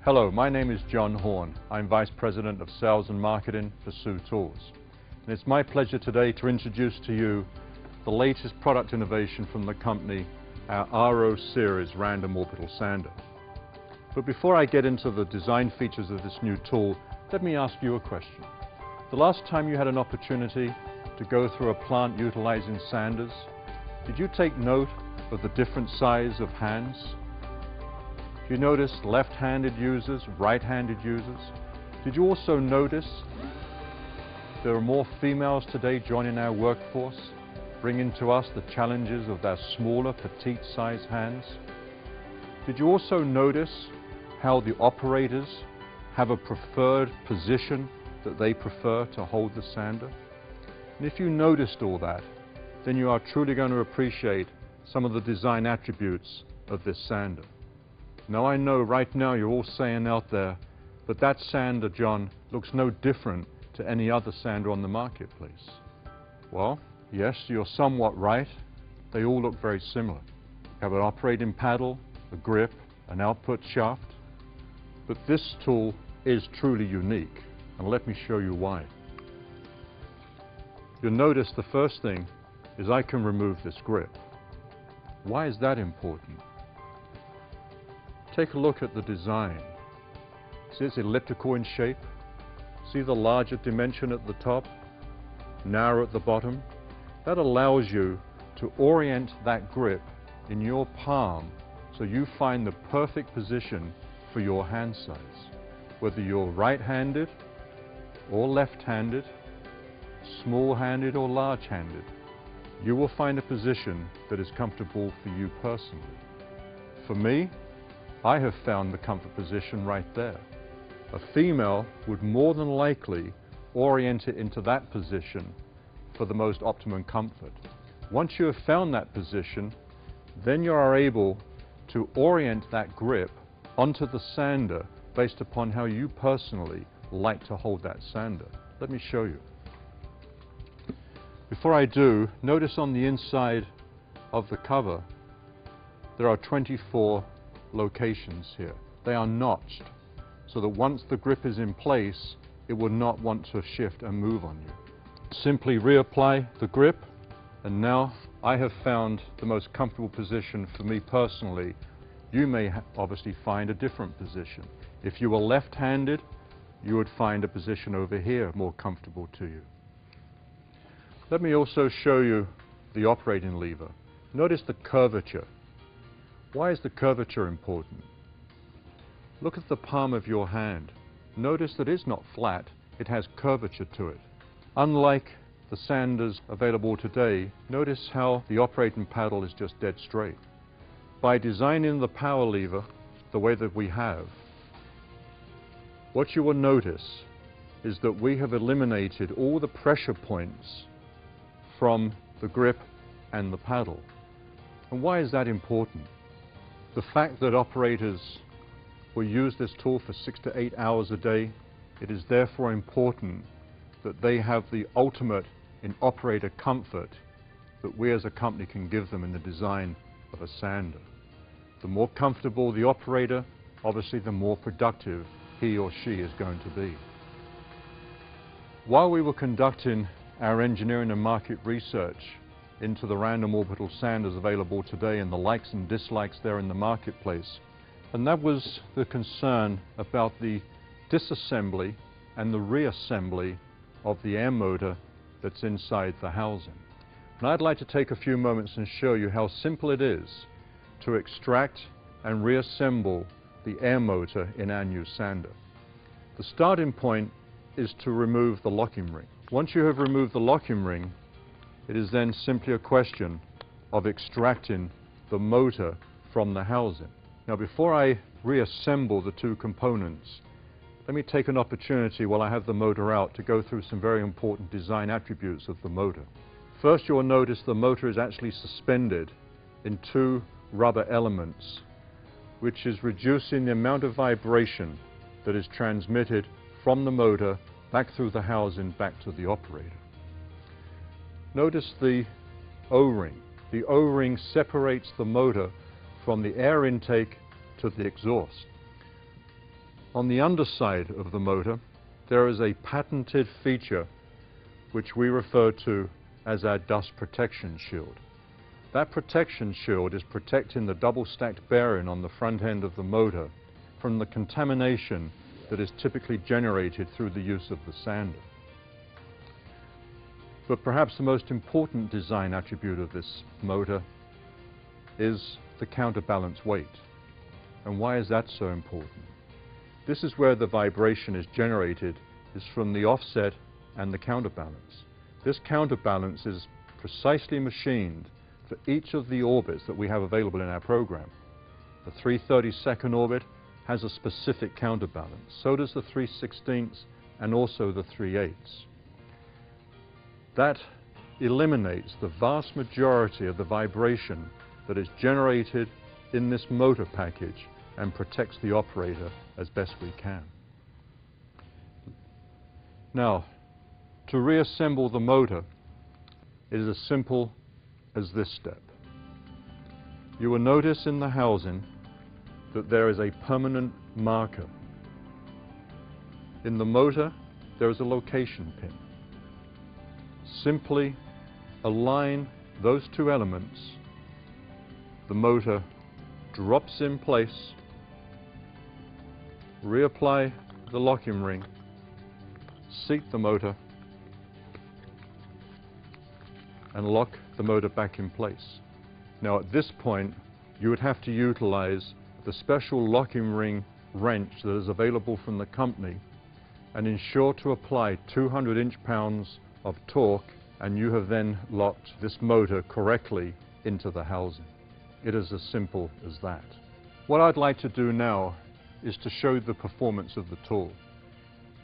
Hello, my name is John Horn. I'm Vice President of Sales and Marketing for Sioux Tools. And it's my pleasure today to introduce to you the latest product innovation from the company, our RO Series Random Orbital Sander. But before I get into the design features of this new tool, let me ask you a question. The last time you had an opportunity to go through a plant utilizing sanders, did you take note of the different size of hands? You noticed left-handed users, right-handed users. Did you also notice there are more females today joining our workforce, bringing to us the challenges of their smaller, petite-sized hands? Did you also notice how the operators have a preferred position that they prefer to hold the sander? And if you noticed all that, then you are truly going to appreciate some of the design attributes of this sander. Now I know right now you're all saying out there, but that sander, John, looks no different to any other sander on the marketplace. Well, yes, you're somewhat right. They all look very similar. You have an operating paddle, a grip, an output shaft. But this tool is truly unique, and let me show you why. You'll notice the first thing is I can remove this grip. Why is that important? Take a look at the design. See, it's elliptical in shape. See the larger dimension at the top, narrow at the bottom? That allows you to orient that grip in your palm so you find the perfect position for your hand size. Whether you're right-handed or left-handed, small-handed or large-handed, you will find a position that is comfortable for you personally. For me, I have found the comfort position right there. A female would more than likely orient it into that position for the most optimum comfort. Once you have found that position, then you are able to orient that grip onto the sander based upon how you personally like to hold that sander. Let me show you. Before I do, notice on the inside of the cover there are 24 locations here. They are notched so that once the grip is in place, it will not want to shift and move on you. Simply reapply the grip, and now I have found the most comfortable position for me personally. You may obviously find a different position. If you were left-handed, you would find a position over here more comfortable to you. Let me also show you the operating lever. Notice the curvature. Why is the curvature important? Look at the palm of your hand. Notice that it's not flat, it has curvature to it. Unlike the sanders available today, notice how the operating paddle is just dead straight. By designing the power lever the way that we have, what you will notice is that we have eliminated all the pressure points from the grip and the paddle. And why is that important? The fact that operators will use this tool for 6 to 8 hours a day, it is therefore important that they have the ultimate in operator comfort that we as a company can give them in the design of a sander. The more comfortable the operator, obviously the more productive he or she is going to be. While we were conducting our engineering and market research into the random orbital sanders available today and the likes and dislikes there in the marketplace, and that was the concern about the disassembly and the reassembly of the air motor that's inside the housing. And I'd like to take a few moments and show you how simple it is to extract and reassemble the air motor in our new sander. The starting point is to remove the locking ring. Once you have removed the locking ring, it is then simply a question of extracting the motor from the housing. Now, before I reassemble the two components, let me take an opportunity while I have the motor out to go through some very important design attributes of the motor. First, you'll notice the motor is actually suspended in two rubber elements, which is reducing the amount of vibration that is transmitted from the motor back through the housing back to the operator. Notice the O-ring. The O-ring separates the motor from the air intake to the exhaust. On the underside of the motor, there is a patented feature which we refer to as our dust protection shield. That protection shield is protecting the double-stacked bearing on the front end of the motor from the contamination that is typically generated through the use of the sander. But perhaps the most important design attribute of this motor is the counterbalance weight. And why is that so important? This is where the vibration is generated, is from the offset and the counterbalance. This counterbalance is precisely machined for each of the orbits that we have available in our program. The 3/32 orbit has a specific counterbalance. So does the 3/16 and also the 3/8. That eliminates the vast majority of the vibration that is generated in this motor package and protects the operator as best we can. Now, to reassemble the motor, it is as simple as this step. You will notice in the housing that there is a permanent marker. In the motor, there is a location pin. Simply align those two elements. The motor drops in place. Reapply the locking ring. Seat the motor and lock the motor back in place. Now at this point, you would have to utilize the special locking ring wrench that is available from the company and ensure to apply 200 inch-pounds of torque, and you have then locked this motor correctly into the housing. It is as simple as that. What I'd like to do now is to show the performance of the tool.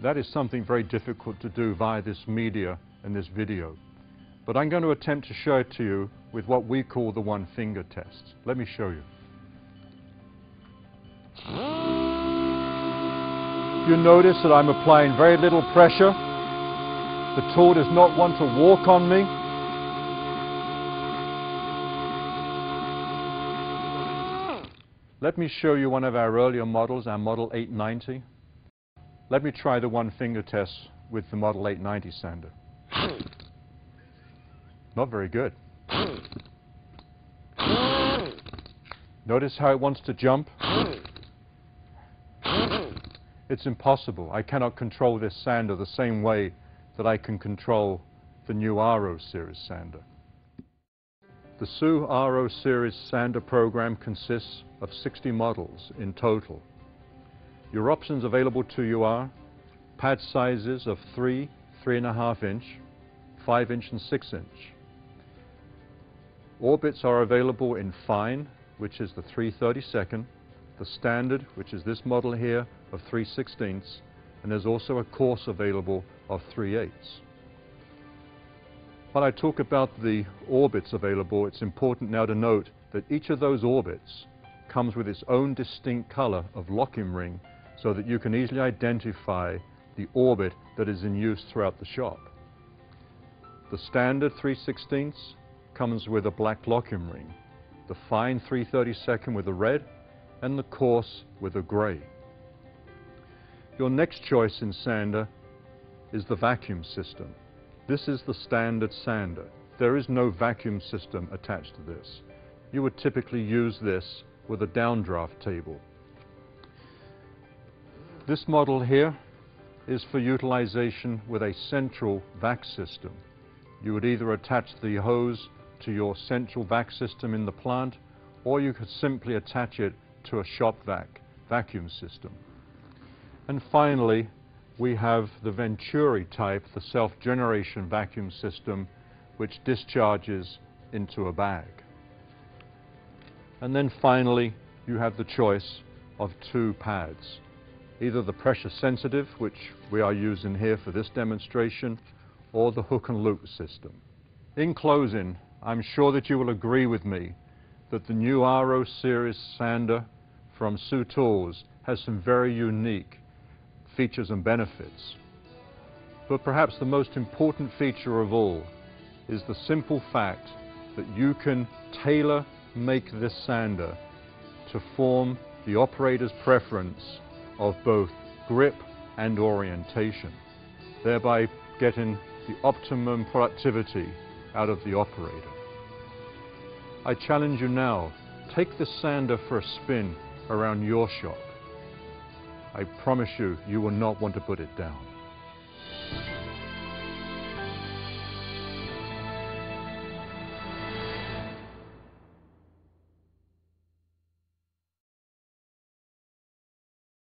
That is something very difficult to do via this media and this video. But I'm going to attempt to show it to you with what we call the one-finger test. Let me show you. You notice that I'm applying very little pressure. The tool does not want to walk on me. Let me show you one of our earlier models, our Model 890. Let me try the one-finger test with the Model 890 sander. Not very good. Notice how it wants to jump? It's impossible. I cannot control this sander the same way that I can control the new RO series sander. The Sioux RO series sander program consists of 60 models in total. Your options available to you are pad sizes of 3, 3.5 inch, 5 inch and 6 inch. Orbits are available in fine, which is the 3/32, the standard, which is this model here, of 3/16, and there's also a coarse available of 3/8. When I talk about the orbits available, it's important now to note that each of those orbits comes with its own distinct color of locking ring so that you can easily identify the orbit that is in use throughout the shop. The standard 3/16 comes with a black locking ring, the fine 3/32 with a red, and the coarse with a gray. Your next choice in sander is the vacuum system. This is the standard sander. There is no vacuum system attached to this. You would typically use this with a downdraft table. This model here is for utilization with a central vac system. You would either attach the hose to your central vac system in the plant, or you could simply attach it to a shop vacuum system. And finally, we have the Venturi type, the self-generation vacuum system, which discharges into a bag. And then finally, you have the choice of two pads, either the pressure sensitive, which we are using here for this demonstration, or the hook and loop system. In closing, I'm sure that you will agree with me that the new RO series sander from Sioux Tools has some very unique features and benefits. But perhaps the most important feature of all is the simple fact that you can tailor make this sander to form the operator's preference of both grip and orientation, thereby getting the optimum productivity out of the operator. I challenge you now, take the sander for a spin around your shop. I promise you, you will not want to put it down.